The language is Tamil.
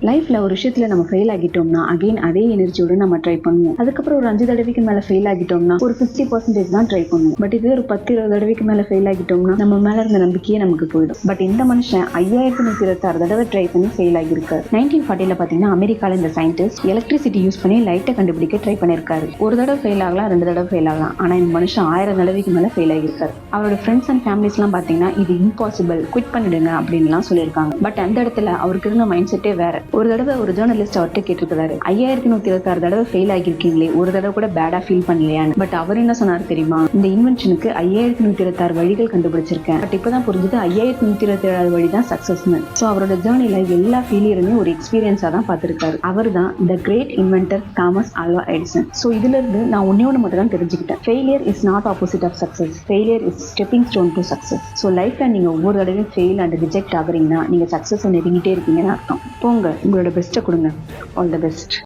லைஃப்ல ஒரு விஷயத்துல நம்ம ஃபெயில் ஆகிட்டோம்னா அகைன் அதே எனர்ஜியோட நம்ம ட்ரை பண்ணுவோம். அதுக்கப்புறம் ஒரு 5 தடவைக்கு மேல ஃபெயில் ஆகிட்டோம்னா ஒரு 50% தான் ட்ரை பண்ணுவோம். பட் இது ஒரு 10-20 தடவைக்கு மேல ஃபெயில் ஆகிட்டோம்னா நம்ம மேல இருந்த நம்பிக்கையே நமக்கு போயிடும். பட் இந்த மனுஷன் 5126 தடவை ட்ரை பண்ணி ஃபெயில் ஆகியிருக்காரு. 1940ல பாத்தீங்கன்னா அமெரிக்கால இந்த சயின்டிஸ்ட் எலக்ட்ரிசிட்டி யூஸ் பண்ணி லைட்டை கண்டுபிடிக்க ட்ரை பண்ணிருக்காரு. ஒரு தடவை ஃபெயில் ஆகலாம், 2 தடவை ஃபெயில் ஆகலாம். ஆனா இந்த மனுஷன் 1000 தடவைக்கு மேல ஃபெயில் ஆகியிருக்காரு. அவரோட ஃப்ரெண்ட்ஸ் அண்ட் ஃபேமிலிஸ் எல்லாம் பாத்தீங்கன்னா இது இம்பாசிபிள், குவிட் பண்ணிடுங்க அப்படின்னு சொல்லியிருக்காங்க. பட் அந்த இடத்துல அவருக்கு இருந்த மைண்ட் செட்டே வேற. ஒரு தடவை ஒரு ஜேர்னலிஸ்ட் அவர்கிட்ட கேட்டிருக்காரு, 5126 தடவை ஃபெயில் ஆகிருக்கீங்களே, ஒரு தடவை கூட பேடா ஃபீல் பண்ணலையான்னு. பட் அவர் என்ன சொன்னார் தெரியுமா? இந்த இன்வென்ஷனுக்கு 5126 வழிகள் கண்டுபிடிச்சிருக்கேன். பட் இப்பதான் புரிஞ்சது 5127 வழி தான் சக்சஸ்னு. ஸோ அவரோட ஜேர்னில எல்லா ஃபெயிலியருமே ஒரு எக்ஸ்பீரியன்ஸா தான் பார்த்திருக்காரு. அவர் தான் the great inventor Thomas Alva Edison. So இதுல இருந்து நான் ஒன்னு மட்டும் தான் தெரிஞ்சுக்கிட்டேன். Failure is not opposite of success. Failure is stepping stone to success. So லைஃப்ல நீங்க ஒவ்வொரு தடவையும் ஃபெயில் அண்ட் ரிஜெக்ட் ஆகுறீங்கன்னா நீங்க சக்சஸ் நெருங்கிட்டே இருக்கீங்கன்னு அர்த்தம். போங்க, உங்களோட பெஸ்ட்டை கொடுங்க. All the best.